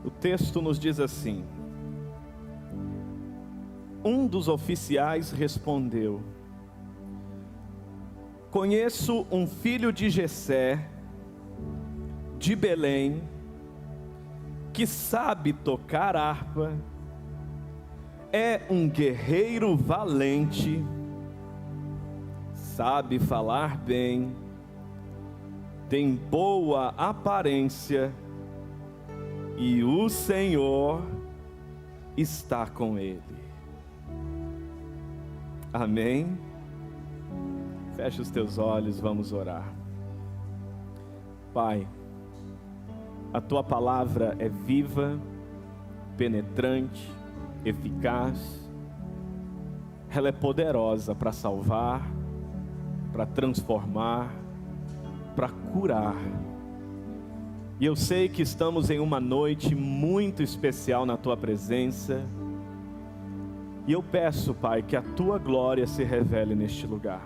O texto nos diz assim: um dos oficiais respondeu: conheço um filho de Jessé, de Belém, que sabe tocar harpa, é um guerreiro valente, sabe falar bem, tem boa aparência, e o Senhor está com ele. Amém? Feche os teus olhos, vamos orar. Pai, a tua palavra é viva, penetrante, eficaz. Ela é poderosa para salvar, para transformar, para curar. E eu sei que estamos em uma noite muito especial na tua presença. E eu peço, Pai, que a tua glória se revele neste lugar.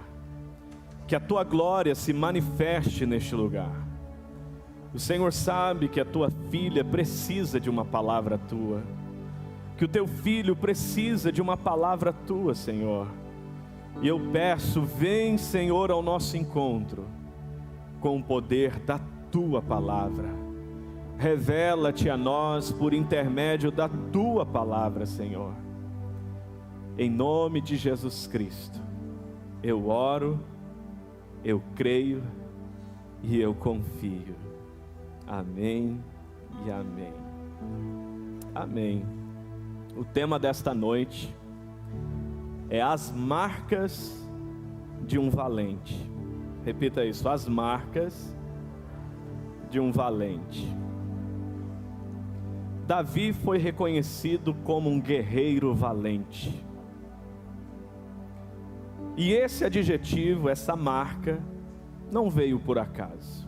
Que a tua glória se manifeste neste lugar. O Senhor sabe que a tua filha precisa de uma palavra tua. Que o teu filho precisa de uma palavra tua, Senhor. E eu peço, vem, Senhor, ao nosso encontro, com o poder da tua palavra. Revela-te a nós por intermédio da tua palavra, Senhor. Em nome de Jesus Cristo, eu oro, eu creio e eu confio. Amém e amém. Amém. O tema desta noite é as marcas de um valente. Repita isso: as marcas de um valente. Davi foi reconhecido como um guerreiro valente. E esse adjetivo, essa marca, não veio por acaso.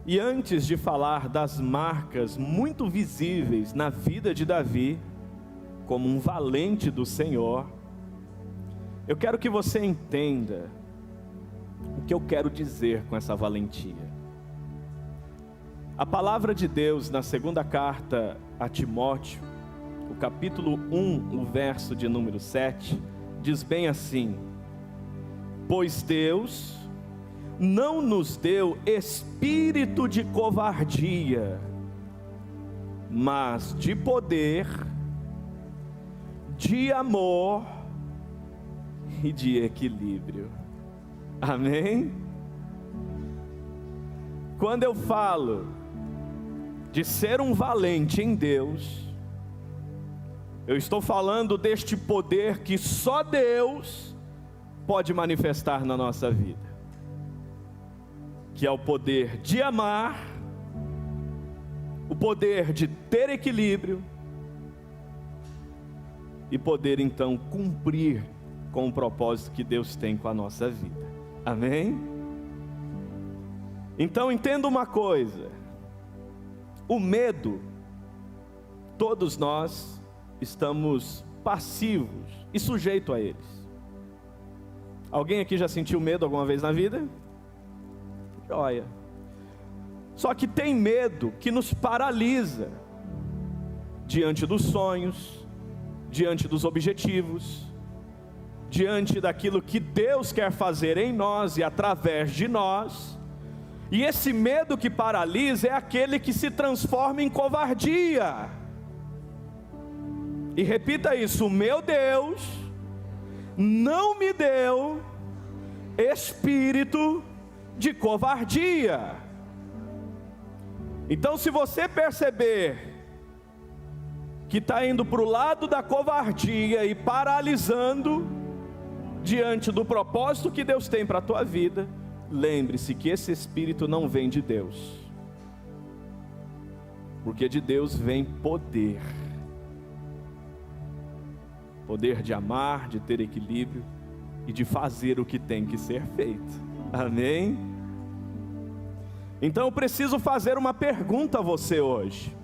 E antes de falar das marcas muito visíveis na vida de Davi, como um valente do Senhor, eu quero que você entenda o que eu quero dizer com essa valentia. A palavra de Deus na segunda carta a Timóteo, o capítulo 1, o verso de número 7, diz bem assim: pois Deus não nos deu espírito de covardia, mas de poder, de amor e de equilíbrio. Amém? Quando eu falo de ser um valente em Deus, eu estou falando deste poder que só Deus pode manifestar na nossa vida, que é o poder de amar, o poder de ter equilíbrio e poder então cumprir com o propósito que Deus tem com a nossa vida. Amém? Então entenda uma coisa: o medo, todos nós estamos passivos e sujeitos a eles. Alguém aqui já sentiu medo alguma vez na vida? Joia. Só que tem medo que nos paralisa diante dos sonhos, diante dos objetivos, diante daquilo que Deus quer fazer em nós e através de nós. E esse medo que paralisa é aquele que se transforma em covardia. E repita isso: o meu Deus não me deu espírito de covardia. Então, se você perceber que está indo para o lado da covardia e paralisando diante do propósito que Deus tem para a tua vida, lembre-se que esse espírito não vem de Deus, porque de Deus vem poder. Poder de amar, de ter equilíbrio e de fazer o que tem que ser feito. Amém? Então eu preciso fazer uma pergunta a você hoje.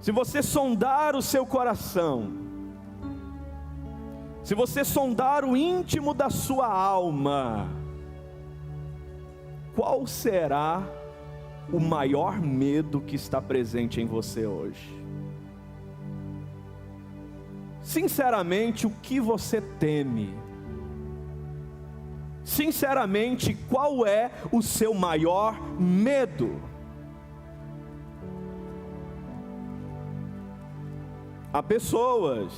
Se você sondar o seu coração, se você sondar o íntimo da sua alma, qual será o maior medo que está presente em você hoje? Sinceramente, o que você teme? Sinceramente, qual é o seu maior medo? Há pessoas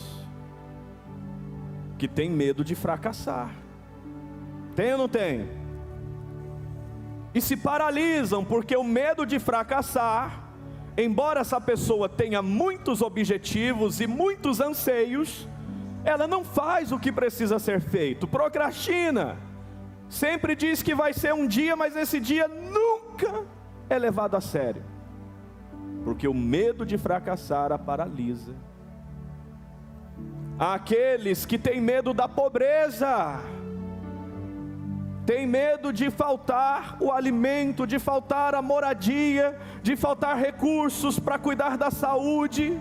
que têm medo de fracassar. Tem ou não tem? E se paralisam porque o medo de fracassar, embora essa pessoa tenha muitos objetivos e muitos anseios, ela não faz o que precisa ser feito, procrastina. Sempre diz que vai ser um dia, mas esse dia nunca é levado a sério, porque o medo de fracassar a paralisa. Há aqueles que têm medo da pobreza, tem medo de faltar o alimento, de faltar a moradia, de faltar recursos para cuidar da saúde.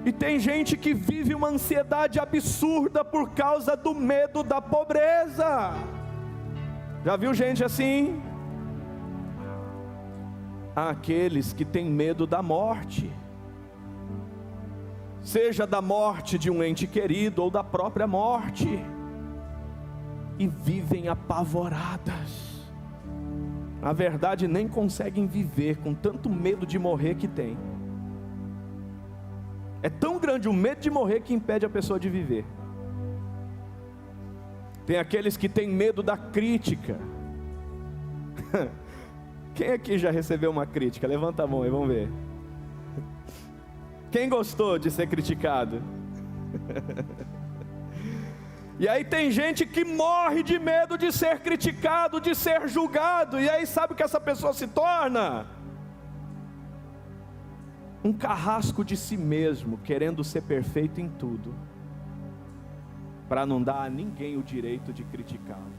E tem gente que vive uma ansiedade absurda por causa do medo da pobreza. Já viu gente assim? Há aqueles que têm medo da morte, seja da morte de um ente querido ou da própria morte, e vivem apavoradas. Na verdade, nem conseguem viver com tanto medo de morrer que tem. É tão grande o medo de morrer que impede a pessoa de viver. Tem aqueles que têm medo da crítica. Quem aqui já recebeu uma crítica? Levanta a mão aí, vamos ver. Quem gostou de ser criticado? E aí tem gente que morre de medo de ser criticado, de ser julgado. E aí sabe o que essa pessoa se torna? Um carrasco de si mesmo, querendo ser perfeito em tudo, para não dar a ninguém o direito de criticá-lo.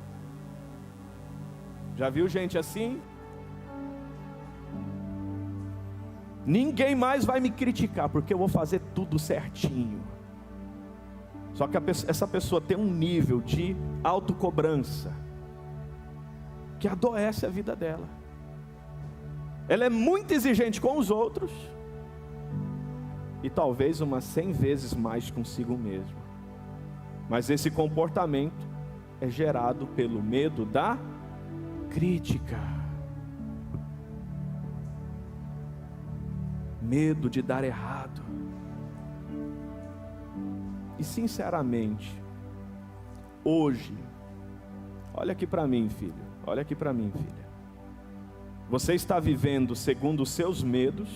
Já viu gente assim? Ninguém mais vai me criticar, porque eu vou fazer tudo certinho. Só que essa pessoa tem um nível de autocobrança que adoece a vida dela. Ela é muito exigente com os outros e talvez umas 100 vezes mais consigo mesmo. Mas esse comportamento é gerado pelo medo da crítica. Medo de dar errado. E sinceramente, hoje, olha aqui para mim, filho, olha aqui para mim, filha. Você está vivendo segundo os seus medos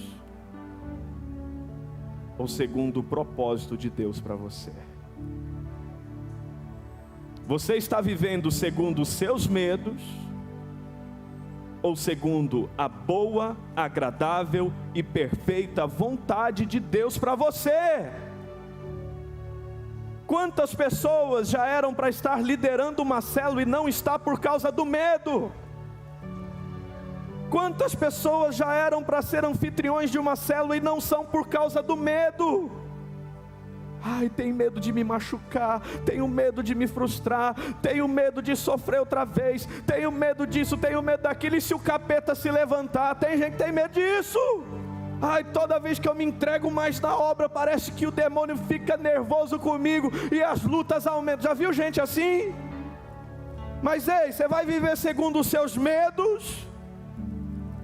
ou segundo o propósito de Deus para você? Você está vivendo segundo os seus medos ou segundo a boa, agradável e perfeita vontade de Deus para você? Quantas pessoas já eram para estar liderando uma célula e não está por causa do medo? Quantas pessoas já eram para ser anfitriões de uma célula e não são por causa do medo? Ai, tenho medo de me machucar, tenho medo de me frustrar, tenho medo de sofrer outra vez, tenho medo disso, tenho medo daquilo. E se o capeta se levantar? Tem gente que tem medo disso. Ai, toda vez que eu me entrego mais na obra, parece que o demônio fica nervoso comigo e as lutas aumentam. Já viu gente assim? Mas ei, você vai viver segundo os seus medos?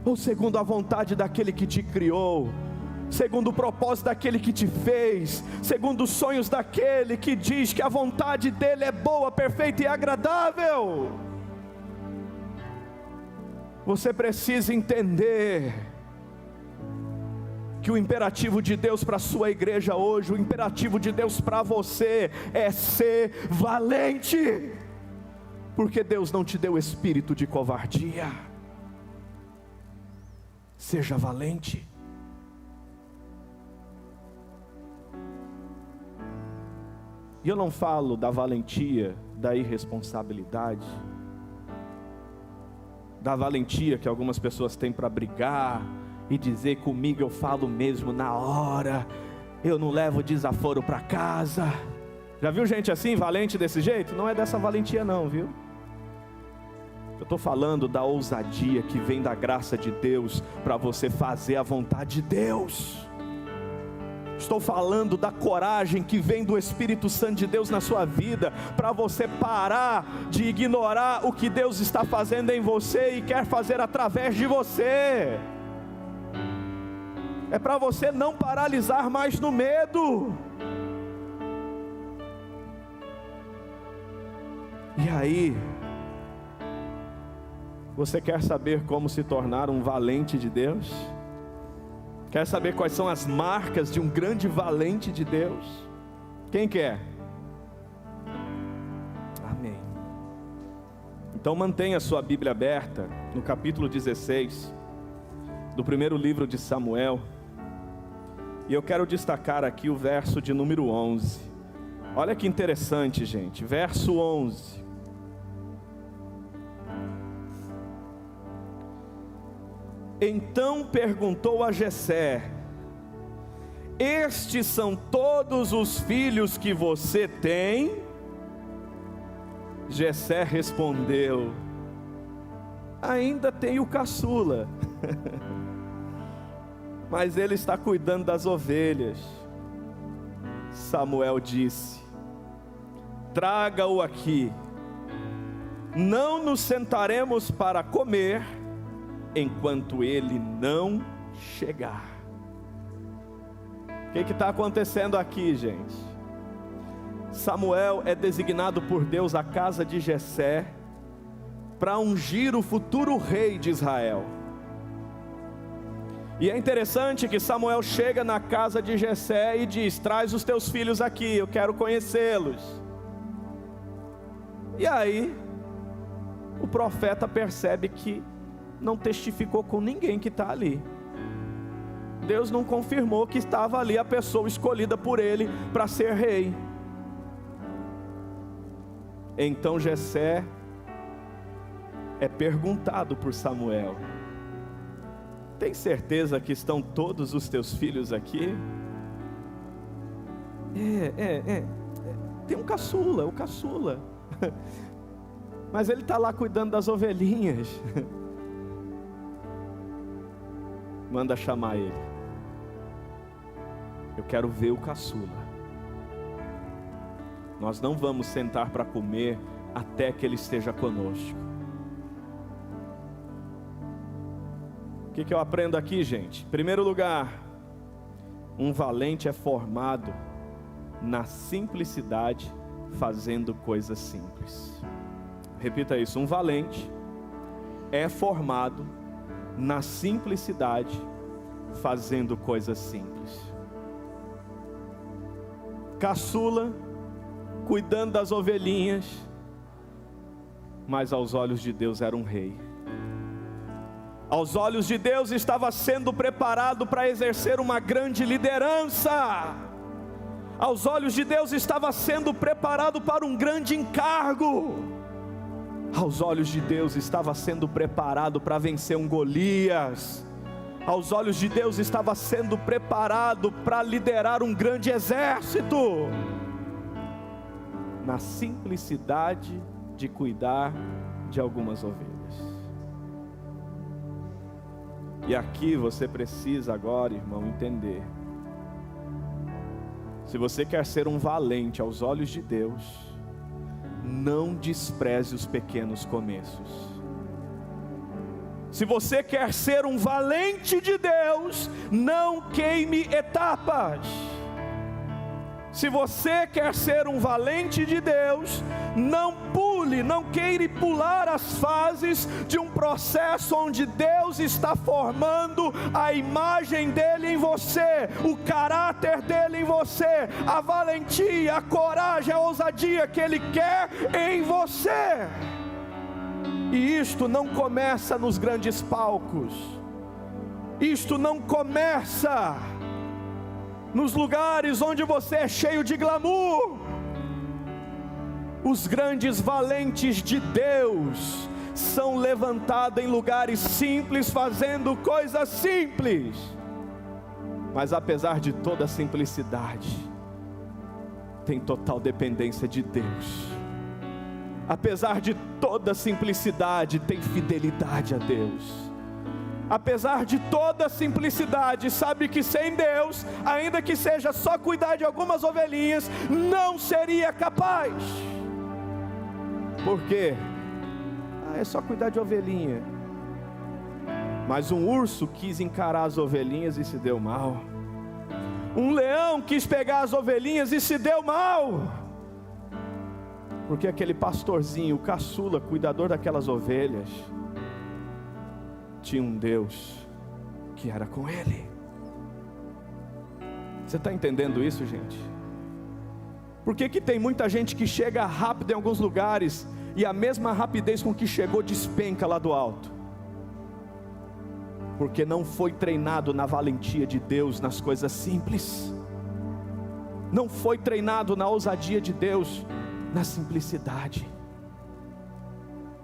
Ou segundo a vontade daquele que te criou? Segundo o propósito daquele que te fez? Segundo os sonhos daquele que diz que a vontade dele é boa, perfeita e agradável? Você precisa entender que o imperativo de Deus para a sua igreja hoje, o imperativo de Deus para você é ser valente, porque Deus não te deu espírito de covardia. Seja valente. E eu não falo da valentia da irresponsabilidade, da valentia que algumas pessoas têm para brigar e dizer: comigo eu falo mesmo na hora, eu não levo desaforo para casa. Já viu gente assim, valente desse jeito? Não é dessa valentia não, viu? Eu estou falando da ousadia que vem da graça de Deus para você fazer a vontade de Deus. Estou falando da coragem que vem do Espírito Santo de Deus na sua vida, para você parar de ignorar o que Deus está fazendo em você e quer fazer através de você. É para você não paralisar mais no medo. E aí, você quer saber como se tornar um valente de Deus? Quer saber quais são as marcas de um grande valente de Deus? Quem quer? Amém. Então mantenha a sua Bíblia aberta no capítulo 16 do primeiro livro de Samuel. E eu quero destacar aqui o verso de número 11. Olha que interessante, gente. Verso 11. Então perguntou a Jessé: estes são todos os filhos que você tem? Jessé respondeu: ainda tenho o caçula, mas ele está cuidando das ovelhas. Samuel disse: traga-o aqui, não nos sentaremos para comer enquanto ele não chegar. O que está acontecendo aqui, gente? Samuel é designado por Deus à casa de Jessé para ungir o futuro rei de Israel. E é interessante que Samuel chega na casa de Jessé e diz: traz os teus filhos aqui, eu quero conhecê-los. E aí o profeta percebe que não testificou com ninguém que está ali. Deus não confirmou que estava ali a pessoa escolhida por ele para ser rei. Então Jessé é perguntado por Samuel: tem certeza que estão todos os teus filhos aqui? Tem um caçula, o caçula. Mas ele está lá cuidando das ovelhinhas. Manda chamar ele. Eu quero ver o caçula. Nós não vamos sentar para comer até que ele esteja conosco. O que eu aprendo aqui, gente? Em primeiro lugar, um valente é formado na simplicidade, fazendo coisas simples. Repita isso: um valente é formado na simplicidade, fazendo coisas simples. Caçula, cuidando das ovelhinhas, mas aos olhos de Deus era um rei. Aos olhos de Deus estava sendo preparado para exercer uma grande liderança. Aos olhos de Deus estava sendo preparado para um grande encargo. Aos olhos de Deus estava sendo preparado para vencer um Golias. Aos olhos de Deus estava sendo preparado para liderar um grande exército. Na simplicidade de cuidar de algumas ovelhas. E aqui você precisa agora, irmão, entender: se você quer ser um valente aos olhos de Deus, não despreze os pequenos começos. Se você quer ser um valente de Deus, não queime etapas. Se você quer ser um valente de Deus, não pule, não queira pular as fases de um processo onde Deus está formando a imagem dele em você, o caráter dele em você, a valentia, a coragem, a ousadia que ele quer em você. E isto não começa nos grandes palcos, isto não começa nos lugares onde você é cheio de glamour. Os grandes valentes de Deus são levantados em lugares simples, fazendo coisas simples. Mas apesar de toda a simplicidade, tem total dependência de Deus. apesar de toda simplicidade, tem fidelidade a Deus. Apesar de toda simplicidade, sabe que sem Deus, ainda que seja só cuidar de algumas ovelhinhas, não seria capaz. Por quê? É só cuidar de ovelhinha. Mas um urso quis encarar as ovelhinhas e se deu mal. Um leão quis pegar as ovelhinhas e se deu mal. Porque aquele pastorzinho, o caçula, cuidador daquelas ovelhas, tinha um Deus que era com ele. Você está entendendo isso, gente? Por que tem muita gente que chega rápido em alguns lugares e a mesma rapidez com que chegou despenca lá do alto? Porque não foi treinado na valentia de Deus, nas coisas simples. Não foi treinado na ousadia de Deus, na simplicidade.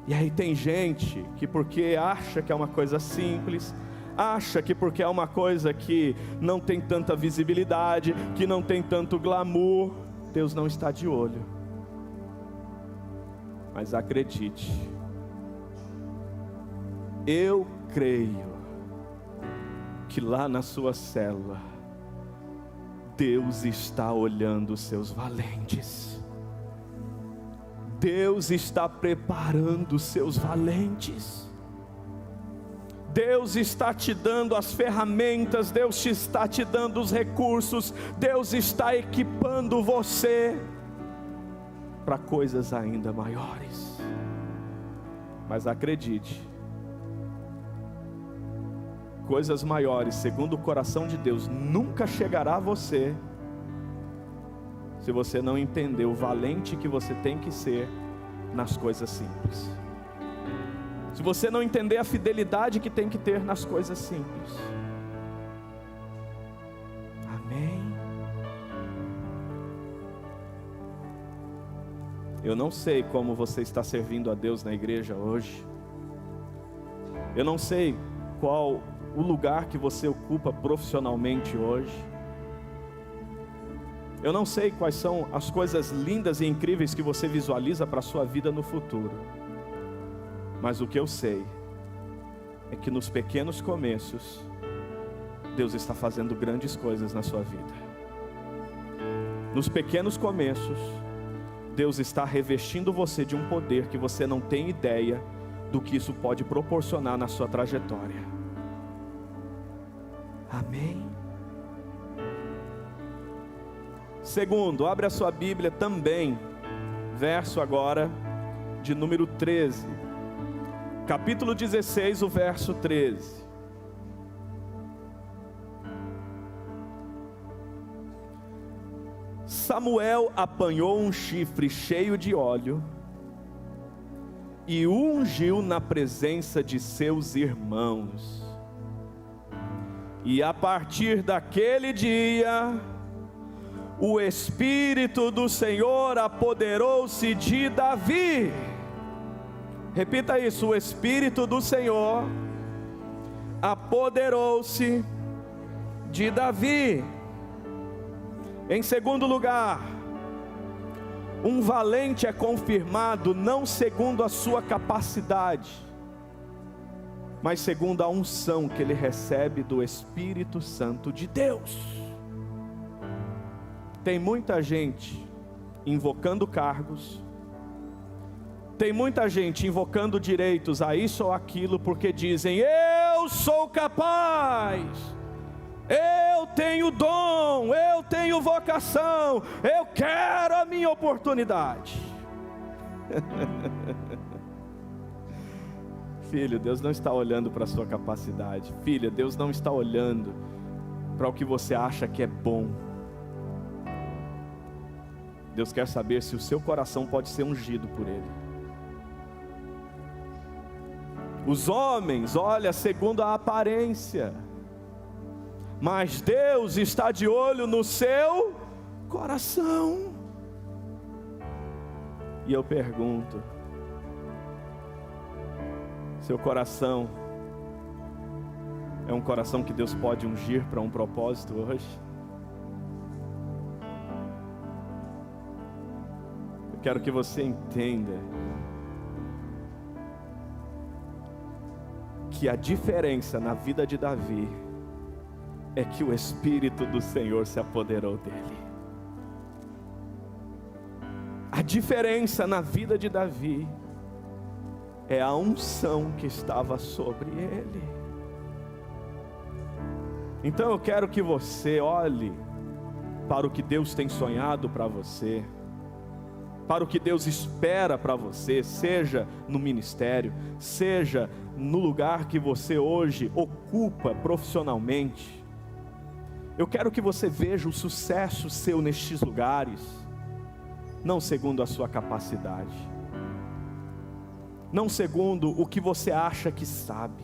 E aí tem gente que porque acha que é uma coisa simples, acha que porque é uma coisa que não tem tanta visibilidade, que não tem tanto glamour, Deus não está de olho. Mas acredite, eu creio que lá na sua célula, Deus está olhando os seus valentes. Deus está preparando os seus valentes. Deus está te dando as ferramentas, Deus está te dando os recursos, Deus está equipando você para coisas ainda maiores. Mas acredite, coisas maiores, segundo o coração de Deus, nunca chegará a você, se você não entender o valente que você tem que ser nas coisas simples. Se você não entender a fidelidade que tem que ter nas coisas simples. Amém? Eu não sei como você está servindo a Deus na igreja hoje. Eu não sei qual o lugar que você ocupa profissionalmente hoje. Eu não sei quais são as coisas lindas e incríveis que você visualiza para a sua vida no futuro. Mas o que eu sei é que nos pequenos começos, Deus está fazendo grandes coisas na sua vida. Nos pequenos começos, Deus está revestindo você de um poder que você não tem ideia do que isso pode proporcionar na sua trajetória. Amém? Segundo, abre a sua Bíblia também, verso agora de número 13, capítulo 16, o verso 13. Samuel apanhou um chifre cheio de óleo e o ungiu na presença de seus irmãos. E a partir daquele dia, o Espírito do Senhor apoderou-se de Davi. Repita isso: o Espírito do Senhor apoderou-se de Davi. Em segundo lugar, um valente é confirmado não segundo a sua capacidade, mas segundo a unção que ele recebe do Espírito Santo de Deus. Tem muita gente invocando cargos, tem muita gente invocando direitos a isso ou aquilo, porque dizem: eu sou capaz, eu tenho dom, eu tenho vocação, eu quero a minha oportunidade. Filho, Deus não está olhando para a sua capacidade. Filha, Deus não está olhando para o que você acha que é bom. Deus quer saber se o seu coração pode ser ungido por Ele. Os homens olham segundo a aparência, mas Deus está de olho no seu coração. E eu pergunto: seu coração é um coração que Deus pode ungir para um propósito hoje? quero que você entenda que a diferença na vida de Davi é que o Espírito do Senhor se apoderou dele. A diferença na vida de Davi é a unção que estava sobre ele. Então eu quero que você olhe para o que Deus tem sonhado para você, para o que Deus espera para você, seja no ministério, seja no lugar que você hoje ocupa profissionalmente. Eu quero que você veja o sucesso seu nestes lugares, não segundo a sua capacidade, não segundo o que você acha que sabe,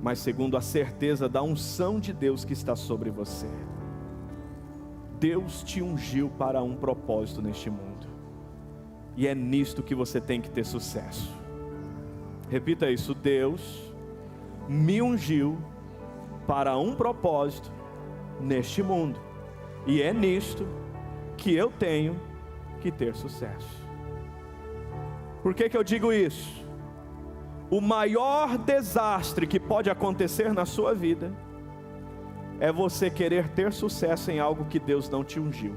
mas segundo a certeza da unção de Deus que está sobre você. Deus te ungiu para um propósito neste mundo, e é nisto que você tem que ter sucesso. Repita isso: Deus me ungiu para um propósito neste mundo, e é nisto que eu tenho que ter sucesso. Por que eu digo isso? O maior desastre que pode acontecer na sua vida é você querer ter sucesso em algo que Deus não te ungiu.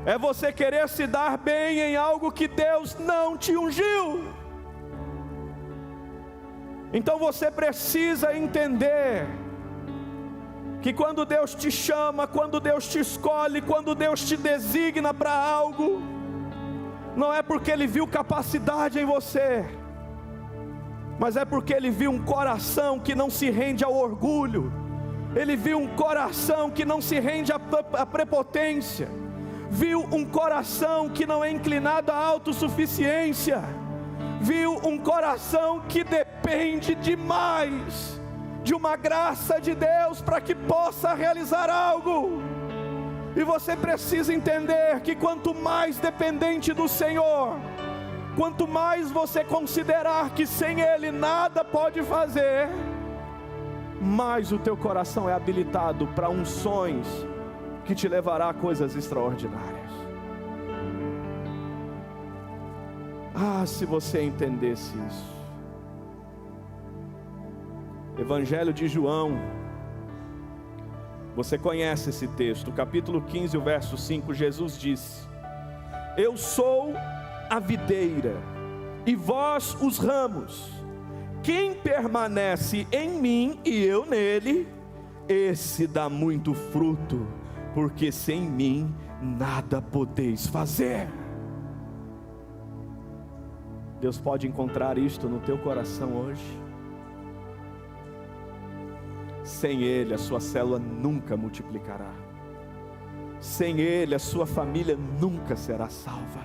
É você querer se dar bem em algo que Deus não te ungiu. Então você precisa entender que quando Deus te chama, quando Deus te escolhe, quando Deus te designa para algo, não é porque Ele viu capacidade em você, mas é porque Ele viu um coração que não se rende ao orgulho. Ele viu um coração que não se rende à prepotência, viu um coração que não é inclinado à autossuficiência, viu um coração que depende demais de uma graça de Deus para que possa realizar algo. E você precisa entender que quanto mais dependente do Senhor, quanto mais você considerar que sem Ele nada pode fazer, mais o teu coração é habilitado para unções que te levará a coisas extraordinárias. Ah, se você entendesse isso. Evangelho de João, você conhece esse texto, capítulo 15, o verso 5, Jesus disse: eu sou a videira, e vós os ramos. Quem permanece em mim e eu nele, esse dá muito fruto, porque sem mim nada podeis fazer. Deus pode encontrar isto no teu coração hoje. Sem Ele a sua célula nunca multiplicará. Sem Ele a sua família nunca será salva.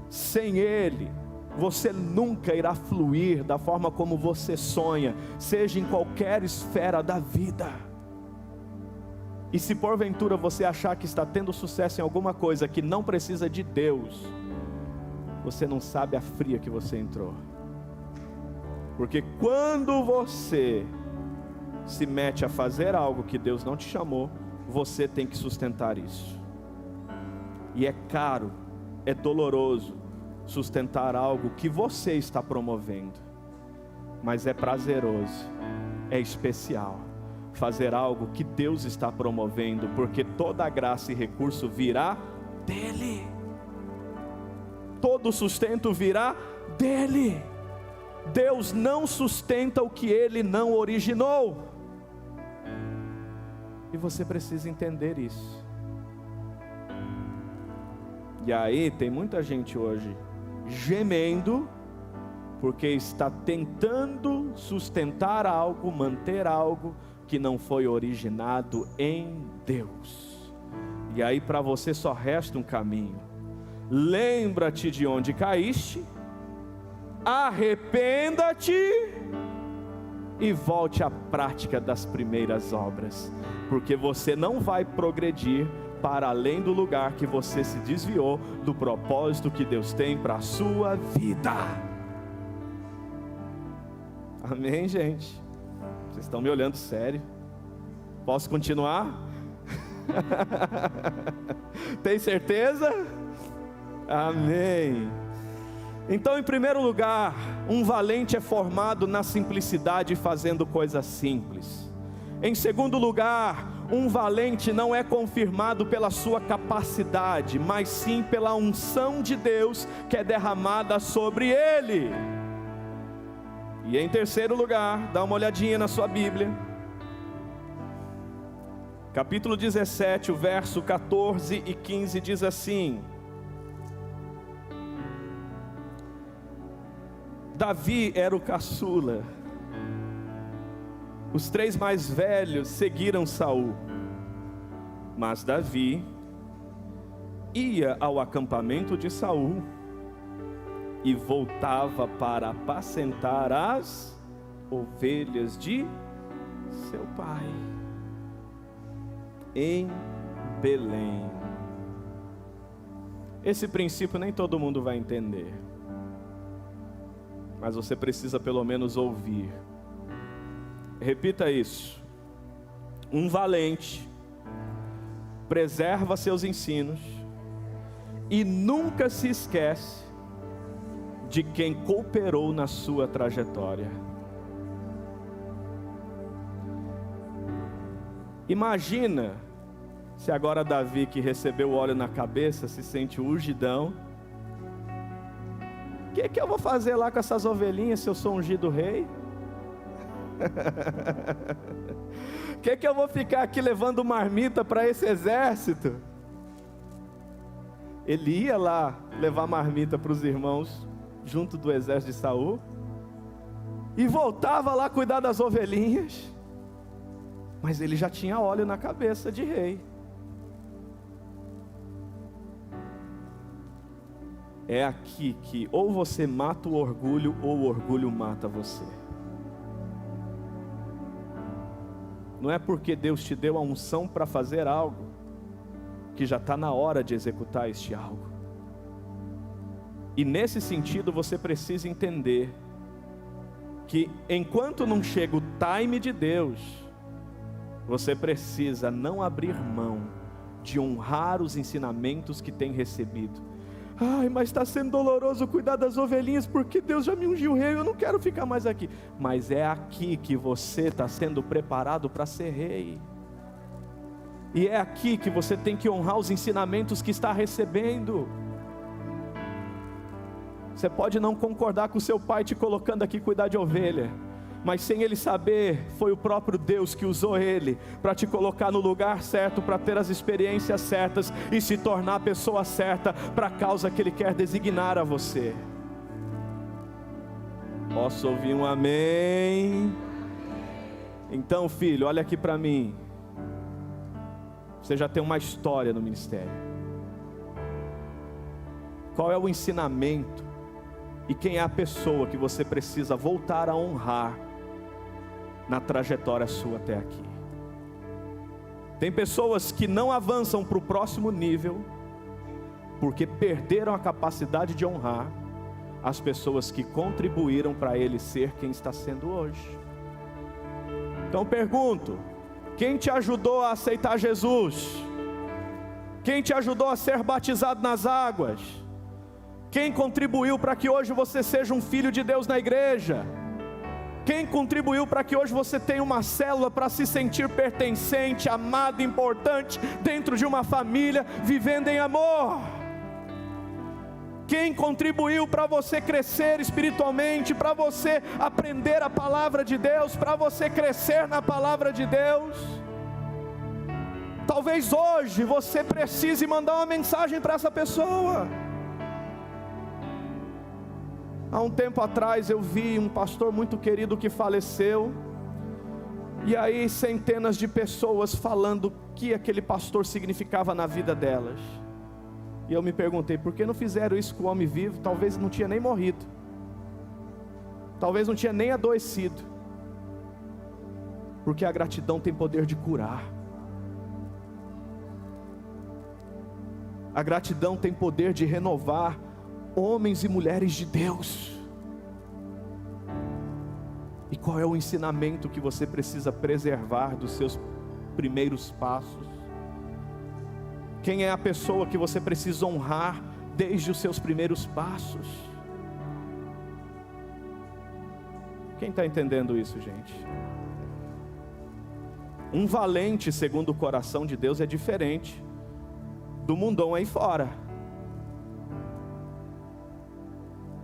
Sem Ele você nunca irá fluir da forma como você sonha, seja em qualquer esfera da vida. E se porventura você achar que está tendo sucesso em alguma coisa que não precisa de Deus, você não sabe a fria que você entrou. Porque quando você se mete a fazer algo que Deus não te chamou, você tem que sustentar isso. E é caro, é doloroso sustentar algo que você está promovendo, mas é prazeroso, é especial fazer algo que Deus está promovendo, porque toda a graça e recurso virá dEle, todo sustento virá dEle. Deus não sustenta o que Ele não originou. E você precisa entender isso. E aí tem muita gente hoje gemendo, porque está tentando sustentar algo, manter algo que não foi originado em Deus. E aí para você só resta um caminho: lembra-te de onde caíste, arrependa-te e volte à prática das primeiras obras, porque você não vai progredir para além do lugar que você se desviou do propósito que Deus tem para a sua vida. Amém, gente? Vocês estão me olhando sério? Posso continuar? Tem certeza? Amém. Então, em primeiro lugar, um valente é formado na simplicidade, fazendo coisas simples. Em segundo lugar, um valente não é confirmado pela sua capacidade, mas sim pela unção de Deus que é derramada sobre ele. E em terceiro lugar, dá uma olhadinha na sua Bíblia. Capítulo 17, o verso 14 e 15 diz assim: Davi era o caçula. Os 3 mais velhos seguiram Saul, mas Davi ia ao acampamento de Saul e voltava para apacentar as ovelhas de seu pai em Belém. Esse princípio nem todo mundo vai entender, mas você precisa pelo menos ouvir. Repita isso: um valente preserva seus ensinos e nunca se esquece de quem cooperou na sua trajetória. Imagina se agora Davi, que recebeu o óleo na cabeça, se sente ungidão. O que eu vou fazer lá com essas ovelhinhas se eu sou ungido rei? O que eu vou ficar aqui levando marmita para esse exército? Ele ia lá levar marmita para os irmãos junto do exército de Saul e voltava lá cuidar das ovelhinhas, mas ele já tinha óleo na cabeça de rei. É aqui que ou você mata o orgulho ou o orgulho mata você. Não é porque Deus te deu a unção para fazer algo que já está na hora de executar este algo. E nesse sentido você precisa entender que enquanto não chega o time de Deus, você precisa não abrir mão de honrar os ensinamentos que tem recebido. Ai, mas está sendo doloroso cuidar das ovelhinhas, porque Deus já me ungiu rei, eu não quero ficar mais aqui. Mas é aqui que você está sendo preparado para ser rei. E é aqui que você tem que honrar os ensinamentos que está recebendo. Você pode não concordar com o seu pai te colocando aqui cuidar de ovelha, mas sem ele saber, foi o próprio Deus que usou ele para te colocar no lugar certo, para ter as experiências certas e se tornar a pessoa certa para a causa que ele quer designar a você. Posso ouvir um amém? Então, filho, olha aqui para mim. Você já tem uma história no ministério. Qual é o ensinamento e quem é a pessoa que você precisa voltar a honrar na trajetória sua até aqui? Tem pessoas que não avançam para o próximo nível porque perderam a capacidade de honrar as pessoas que contribuíram para ele ser quem está sendo hoje. Então pergunto: quem te ajudou a aceitar Jesus? Quem te ajudou a ser batizado nas águas? Quem contribuiu para que hoje você seja um filho de Deus na igreja? Quem contribuiu para que hoje você tenha uma célula para se sentir pertencente, amado, importante, dentro de uma família, vivendo em amor? Quem contribuiu para você crescer espiritualmente, para você aprender a palavra de Deus, para você crescer na palavra de Deus? Talvez hoje você precise mandar uma mensagem para essa pessoa. Há um tempo atrás eu vi um pastor muito querido que faleceu, e aí centenas de pessoas falando o que aquele pastor significava na vida delas. E eu me perguntei, por que não fizeram isso com o homem vivo? Talvez não tinha nem morrido, talvez não tinha nem adoecido, porque a gratidão tem poder de curar. A gratidão tem poder de renovar homens e mulheres de Deus. E qual é o ensinamento que você precisa preservar dos seus primeiros passos? Quem é a pessoa que você precisa honrar desde os seus primeiros passos? Quem está entendendo isso, gente? Um valente segundo o coração de Deus é diferente do mundão aí fora.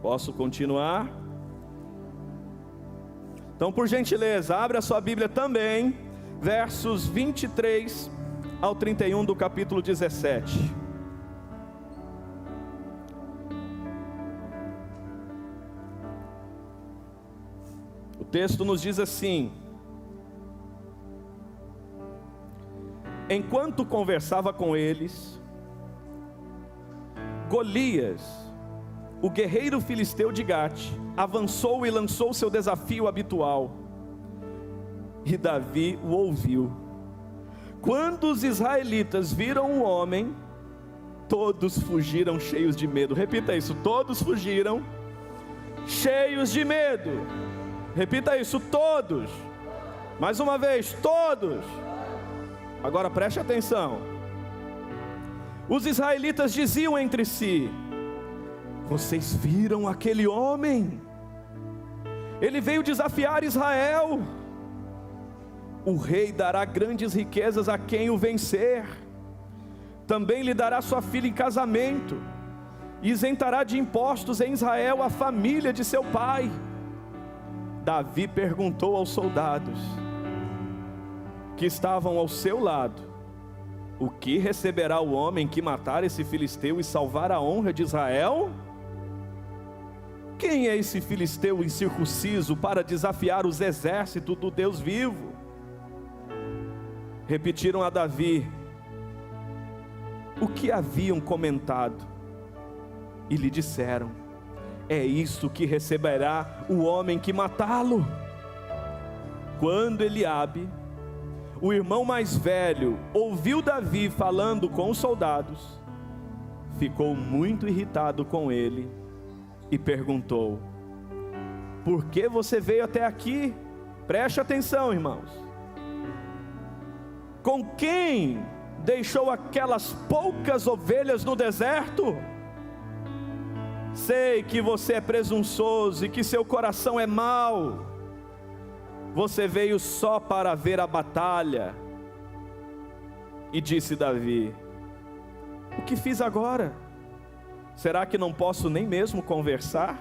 Posso continuar? Então, por gentileza, abre a sua Bíblia também, versos 23 ao 31 do capítulo 17. O texto nos diz assim: enquanto conversava com eles, Golias, o guerreiro filisteu de Gate, avançou e lançou seu desafio habitual, e Davi o ouviu. Quando os israelitas viram o homem, todos fugiram cheios de medo. Repita isso: todos fugiram cheios de medo. Repita isso: todos. Mais uma vez: todos. Agora preste atenção. Os israelitas diziam entre si: vocês viram aquele homem? Ele veio desafiar Israel. O rei dará grandes riquezas a quem o vencer. Também lhe dará sua filha em casamento, e isentará de impostos em Israel a família de seu pai. Davi perguntou aos soldados que estavam ao seu lado: o que receberá o homem que matar esse filisteu e salvar a honra de Israel? Quem é esse filisteu incircunciso para desafiar os exércitos do Deus vivo? Repetiram a Davi o que haviam comentado e lhe disseram: é isso que receberá o homem que matá-lo. Quando Eliabe, o irmão mais velho, ouviu Davi falando com os soldados, ficou muito irritado com ele e perguntou: por que você veio até aqui? Preste atenção, irmãos. Com quem deixou aquelas poucas ovelhas no deserto? Sei que você é presunçoso e que seu coração é mau. Você veio só para ver a batalha. E disse Davi: o que fiz agora? Será que não posso nem mesmo conversar?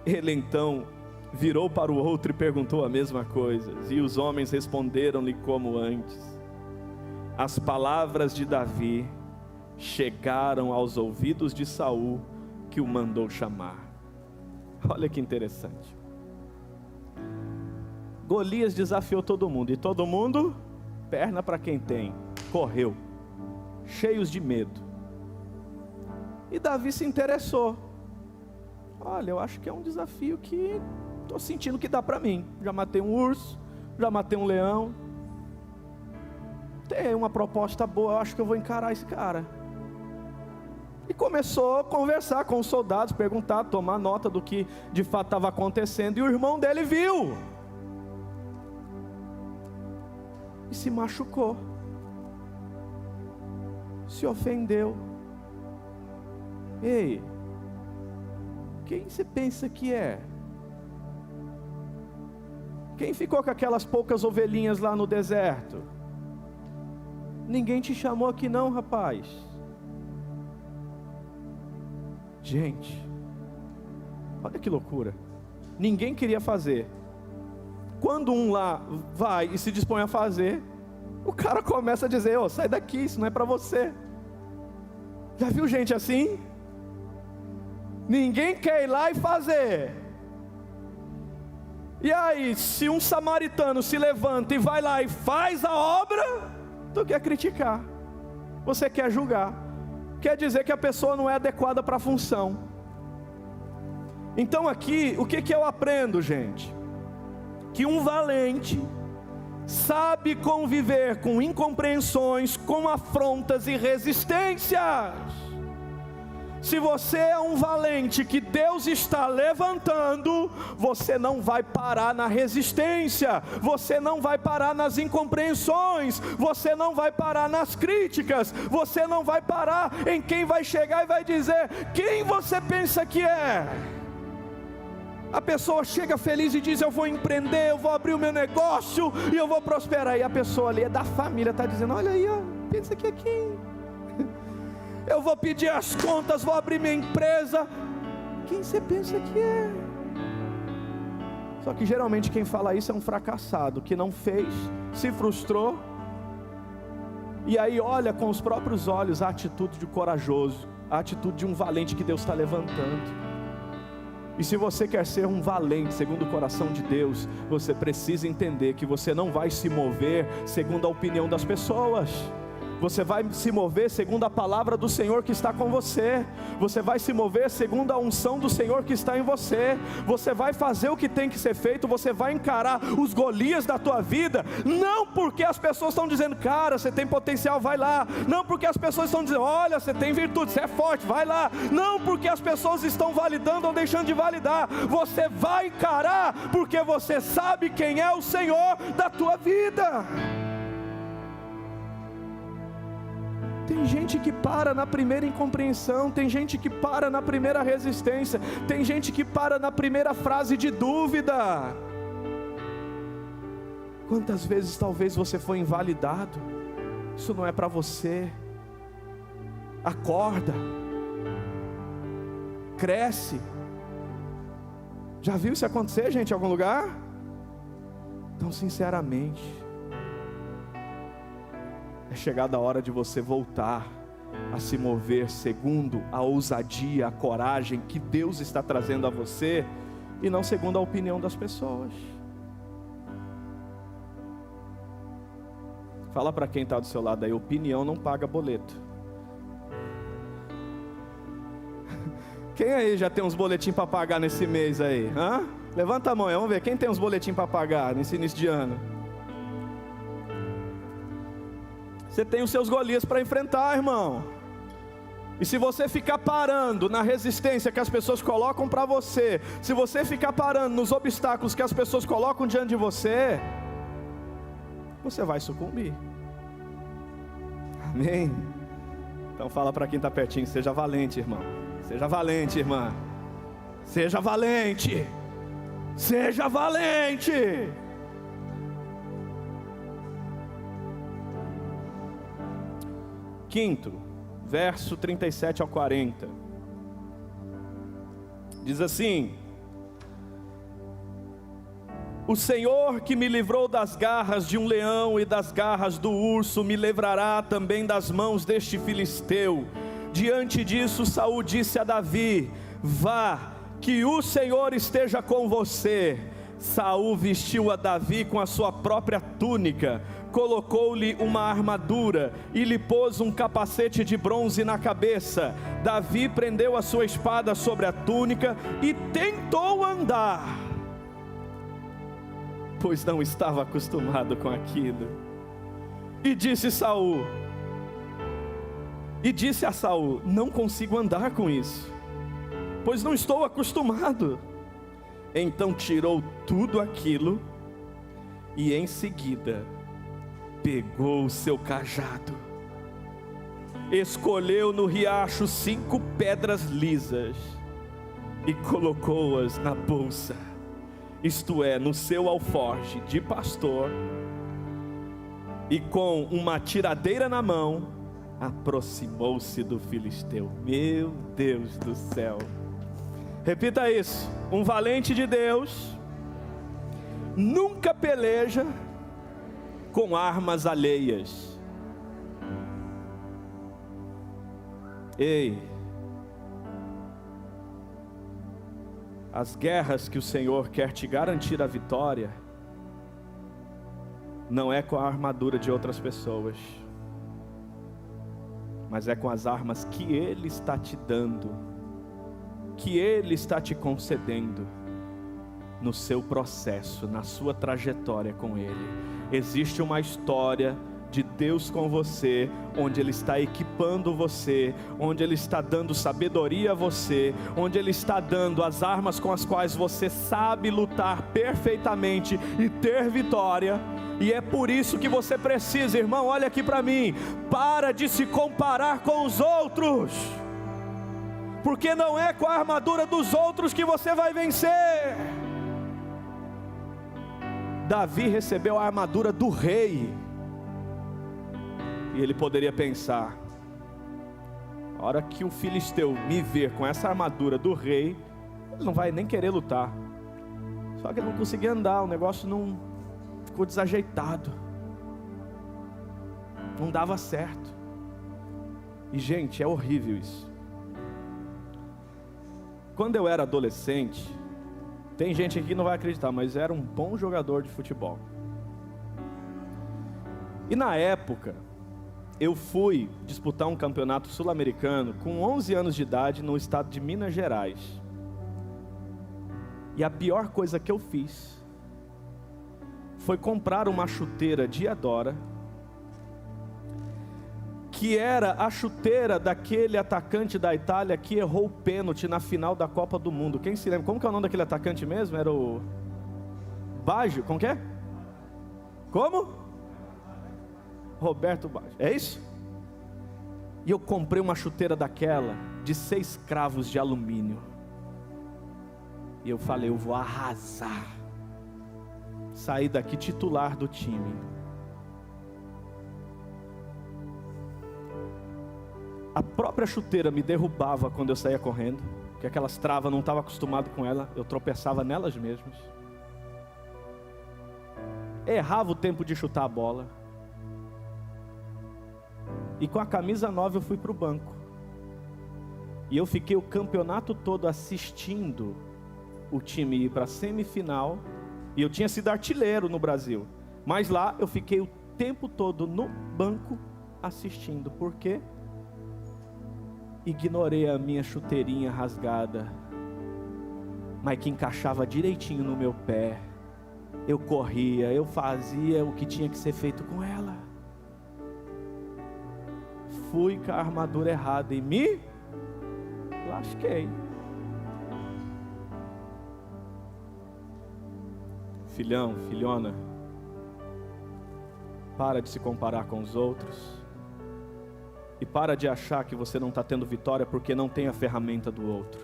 Ele então virou para o outro e perguntou a mesma coisa, e os homens responderam-lhe como antes. As palavras de Davi chegaram aos ouvidos de Saul, que o mandou chamar. Olha que interessante. Golias desafiou todo mundo, e todo mundo, perna para quem tem, correu, cheios de medo. E Davi se interessou. Olha, eu acho que é um desafio que estou sentindo que dá para mim. Já matei um urso, já matei um leão. Tem uma proposta boa, eu acho que eu vou encarar esse cara. E começou a conversar com os soldados, perguntar, tomar nota do que de fato estava acontecendo. E o irmão dele viu e se machucou, se ofendeu. Ei, quem você pensa que é? Quem ficou com aquelas poucas ovelhinhas lá no deserto? Ninguém te chamou aqui não, rapaz. Gente, olha que loucura. Ninguém queria fazer. Quando um lá vai e se dispõe a fazer, o cara começa a dizer: ô, sai daqui, isso não é para você. Já viu gente assim? Ninguém quer ir lá e fazer. E aí, se um samaritano se levanta e vai lá e faz a obra, tu quer criticar, você quer julgar, quer dizer que a pessoa não é adequada para a função. Então aqui, o que eu aprendo, gente? Que um valente sabe conviver com incompreensões, com afrontas e resistências. Se você é um valente que Deus está levantando, você não vai parar na resistência, você não vai parar nas incompreensões, você não vai parar nas críticas, você não vai parar em quem vai chegar e vai dizer: quem você pensa que é? A pessoa chega feliz e diz: eu vou empreender, eu vou abrir o meu negócio e eu vou prosperar. E a pessoa ali é da família, está dizendo: olha aí, ó, pensa que é quem? Eu vou pedir as contas, vou abrir minha empresa. Quem você pensa que é? Só que geralmente quem fala isso é um fracassado, que não fez, se frustrou, e aí olha com os próprios olhos a atitude de corajoso, a atitude de um valente que Deus está levantando. E se você quer ser um valente segundo o coração de Deus, você precisa entender que você não vai se mover segundo a opinião das pessoas. Você vai se mover segundo a palavra do Senhor que está com você. Você vai se mover segundo a unção do Senhor que está em você. Você vai fazer o que tem que ser feito. Você vai encarar os Golias da tua vida, não porque as pessoas estão dizendo: cara, você tem potencial, vai lá. Não porque as pessoas estão dizendo: olha, você tem virtude, você é forte, vai lá. Não porque as pessoas estão validando ou deixando de validar. Você vai encarar porque você sabe quem é o Senhor da tua vida. Tem gente que para na primeira incompreensão, tem gente que para na primeira resistência, tem gente que para na primeira frase de dúvida. Quantas vezes talvez você foi invalidado? Isso não é para você. Acorda, cresce. Já viu isso acontecer, gente, em algum lugar? Então, sinceramente, é chegada a hora de você voltar a se mover segundo a ousadia, a coragem que Deus está trazendo a você, e não segundo a opinião das pessoas. Fala para quem está do seu lado aí: opinião não paga boleto. Quem aí já tem uns boletins para pagar nesse mês aí? Hã? Levanta a mão aí, vamos ver quem tem uns boletins para pagar nesse início de ano. Você tem os seus Golias para enfrentar, irmão. E se você ficar parando na resistência que as pessoas colocam para você, se você ficar parando nos obstáculos que as pessoas colocam diante de você, você vai sucumbir. Amém? Então fala para quem está pertinho: seja valente, irmão. Seja valente, irmã. Seja valente. Seja valente. Quinto, verso 37 ao 40. Diz assim: o Senhor que me livrou das garras de um leão e das garras do urso, me livrará também das mãos deste filisteu. Diante disso, Saul disse a Davi: vá, que o Senhor esteja com você. Saul vestiu a Davi com a sua própria túnica, colocou-lhe uma armadura e lhe pôs um capacete de bronze na cabeça. Davi prendeu a sua espada sobre a túnica e tentou andar, pois não estava acostumado com aquilo. E disse a Saul: não consigo andar com isso, pois não estou acostumado. Então tirou tudo aquilo e em seguida pegou o seu cajado, escolheu no riacho 5 pedras lisas e colocou-as na bolsa, isto é, no seu alforje de pastor, e com uma tiradeira na mão, aproximou-se do filisteu. Meu Deus do céu! Repita isso: um valente de Deus nunca peleja com armas alheias. Ei, as guerras que o Senhor quer te garantir a vitória, não é com a armadura de outras pessoas, mas é com as armas que Ele está te dando, que Ele está te concedendo no seu processo, na sua trajetória com Ele. Existe uma história de Deus com você, onde Ele está equipando você, onde Ele está dando sabedoria a você, onde Ele está dando as armas com as quais você sabe lutar perfeitamente e ter vitória. E é por isso que você precisa, irmão, olha aqui para mim, para de se comparar com os outros, porque não é com a armadura dos outros que você vai vencer. Davi recebeu a armadura do rei, e ele poderia pensar: a hora que um filisteu me ver com essa armadura do rei, ele não vai nem querer lutar. Só que ele não conseguia andar, o negócio não ficou desajeitado, não dava certo. E gente, é horrível isso. Quando eu era adolescente, tem gente aqui que não vai acreditar, mas eu era um bom jogador de futebol. E na época, eu fui disputar um campeonato sul-americano com 11 anos de idade no estado de Minas Gerais. E a pior coisa que eu fiz foi comprar uma chuteira Diadora, que era a chuteira daquele atacante da Itália que errou o pênalti na final da Copa do Mundo. Quem se lembra? Como que é o nome daquele atacante mesmo? Era o Baggio, como que é? Como? Roberto Baggio, é isso? E eu comprei uma chuteira daquela, de 6 cravos de alumínio. E eu falei, eu vou arrasar. Saí daqui titular do time. A própria chuteira me derrubava quando eu saía correndo, porque aquelas travas, não estava acostumado com ela, eu tropeçava nelas mesmas. Errava o tempo de chutar a bola. E com a camisa 9 eu fui para o banco. E eu fiquei o campeonato todo assistindo o time ir para a semifinal. E eu tinha sido artilheiro no Brasil. Mas lá eu fiquei o tempo todo no banco assistindo. Por quê? Ignorei a minha chuteirinha rasgada, mas que encaixava direitinho no meu pé. Eu corria, eu fazia o que tinha que ser feito com ela. Fui com a armadura errada e me lasquei. Filhão, filhona, para de se comparar com os outros. E para de achar que você não está tendo vitória porque não tem a ferramenta do outro.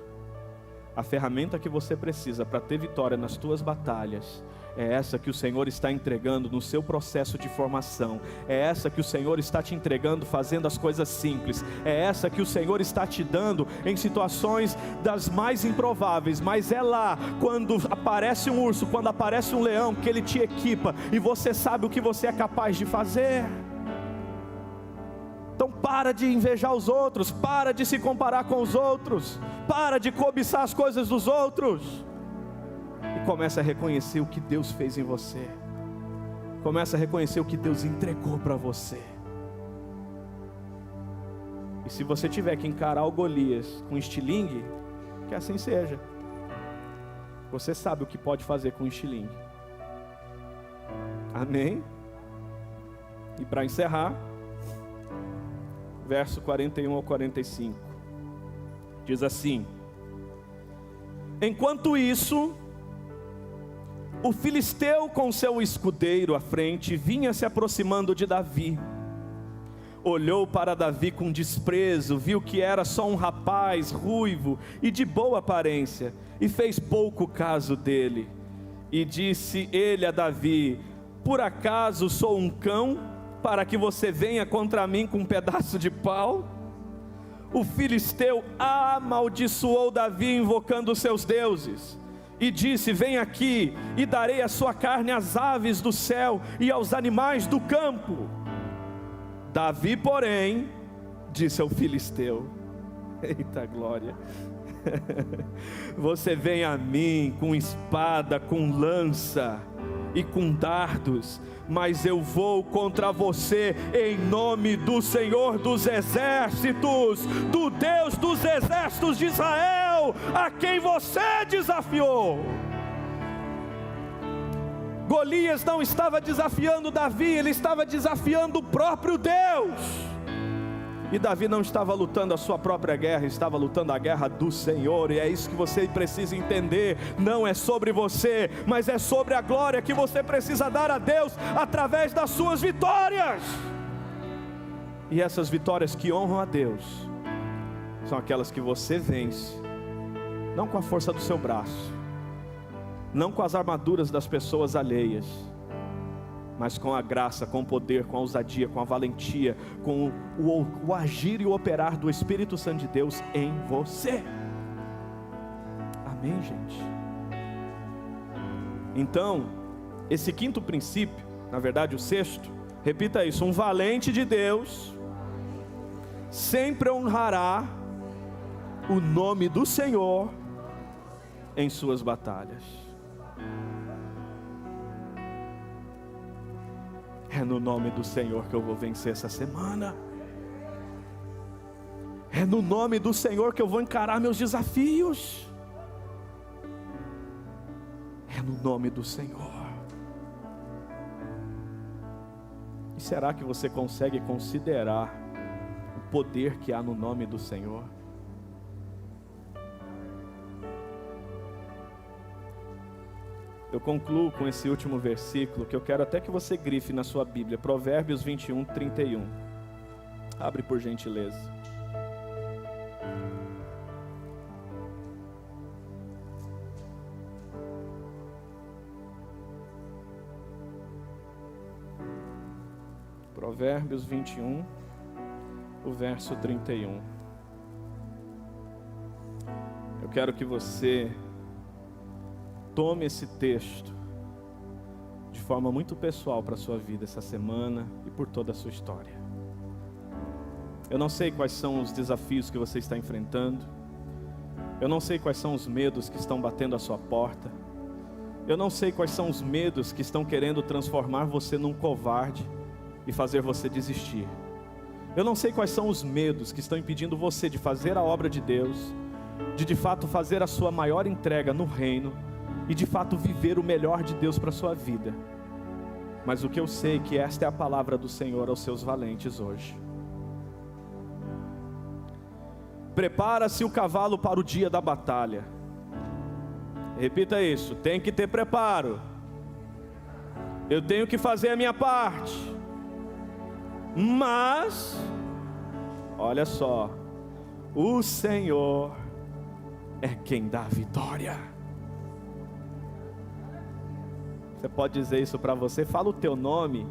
A ferramenta que você precisa para ter vitória nas tuas batalhas é essa que o Senhor está entregando no seu processo de formação. É essa que o Senhor está te entregando fazendo as coisas simples. É essa que o Senhor está te dando em situações das mais improváveis. Mas é lá, quando aparece um urso, quando aparece um leão, que Ele te equipa e você sabe o que você é capaz de fazer. Então para de invejar os outros, para de se comparar com os outros, para de cobiçar as coisas dos outros. E começa a reconhecer o que Deus fez em você. Começa a reconhecer o que Deus entregou para você. E se você tiver que encarar o Golias com estilingue, que assim seja. Você sabe o que pode fazer com estilingue. Amém? E para encerrar, verso 41 ao 45, diz assim: enquanto isso, o filisteu com seu escudeiro à frente vinha se aproximando de Davi. Olhou para Davi com desprezo, viu que era só um rapaz ruivo e de boa aparência, e fez pouco caso dele. E disse ele a Davi: por acaso sou um cão, para que você venha contra mim com um pedaço de pau? O filisteu amaldiçoou Davi, invocando os seus deuses, e disse: vem aqui, e darei a sua carne às aves do céu e aos animais do campo. Davi, porém, disse ao filisteu: eita glória, você vem a mim com espada, com lança e com dardos, mas eu vou contra você em nome do Senhor dos exércitos, do Deus dos exércitos de Israel, a quem você desafiou. Golias não estava desafiando Davi, ele estava desafiando o próprio Deus. E Davi não estava lutando a sua própria guerra, estava lutando a guerra do Senhor. E é isso que você precisa entender. Não é sobre você, mas é sobre a glória que você precisa dar a Deus através das suas vitórias. E essas vitórias que honram a Deus são aquelas que você vence, não com a força do seu braço, não com as armaduras das pessoas alheias, mas com a graça, com o poder, com a ousadia, com a valentia, com o agir e o operar do Espírito Santo de Deus em você. Amém, gente? Então, esse quinto princípio, na verdade o sexto, repita isso: um valente de Deus sempre honrará o nome do Senhor em suas batalhas. É no nome do Senhor que eu vou vencer essa semana. É no nome do Senhor que eu vou encarar meus desafios. É no nome do Senhor. E será que você consegue considerar o poder que há no nome do Senhor? Eu concluo com esse último versículo, que eu quero até que você grife na sua Bíblia, Provérbios 21, 31. Abre por gentileza. Provérbios 21, o verso 31. Eu quero que você tome esse texto de forma muito pessoal para a sua vida essa semana e por toda a sua história. Eu não sei quais são os desafios que você está enfrentando. Eu não sei quais são os medos que estão batendo à sua porta. Eu não sei quais são os medos que estão querendo transformar você num covarde e fazer você desistir. Eu não sei quais são os medos que estão impedindo você de fazer a obra de Deus, de fato fazer a sua maior entrega no reino e de fato viver o melhor de Deus para a sua vida. Mas o que eu sei é que esta é a palavra do Senhor aos seus valentes hoje. Prepara-se o cavalo para o dia da batalha. Repita isso: tem que ter preparo. Eu tenho que fazer a minha parte. Mas, olha só, o Senhor é quem dá a vitória. Você pode dizer isso para você? Fala o teu nome.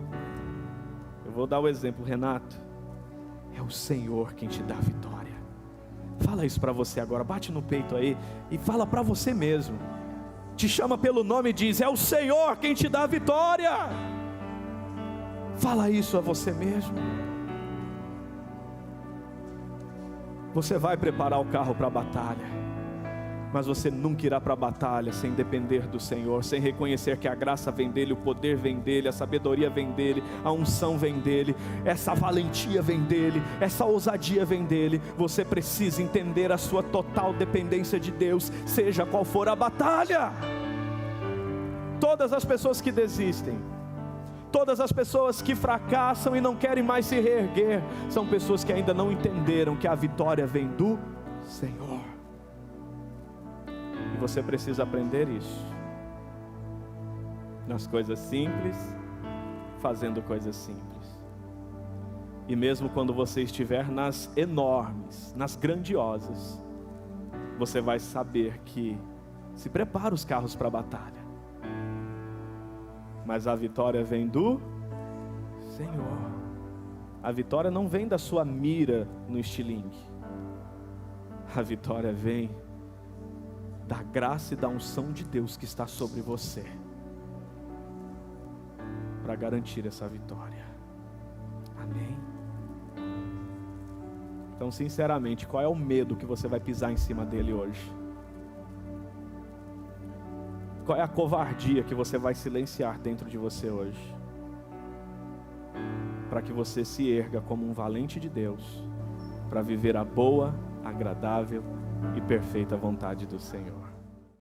Eu vou dar o exemplo, Renato. É o Senhor quem te dá a vitória. Fala isso para você agora, bate no peito aí e fala para você mesmo. Te chama pelo nome e diz: é o Senhor quem te dá a vitória. Fala isso a você mesmo. Você vai preparar o carro para a batalha, mas você nunca irá para a batalha sem depender do Senhor, sem reconhecer que a graça vem dEle, o poder vem dEle, a sabedoria vem dEle, a unção vem dEle, essa valentia vem dEle, essa ousadia vem dEle. Você precisa entender a sua total dependência de Deus, seja qual for a batalha. Todas as pessoas que desistem, todas as pessoas que fracassam e não querem mais se reerguer, são pessoas que ainda não entenderam que a vitória vem do Senhor. Você precisa aprender isso, nas coisas simples, fazendo coisas simples. E mesmo quando você estiver nas enormes, nas grandiosas, você vai saber que se prepara os carros para a batalha, mas a vitória vem do Senhor. A vitória não vem da sua mira no estilingue. A vitória vem da graça e da unção de Deus que está sobre você, para garantir essa vitória. Amém? Então, sinceramente, qual é o medo que você vai pisar em cima dele hoje? Qual é a covardia que você vai silenciar dentro de você hoje? Para que você se erga como um valente de Deus, para viver a boa, agradável e perfeita vontade do Senhor.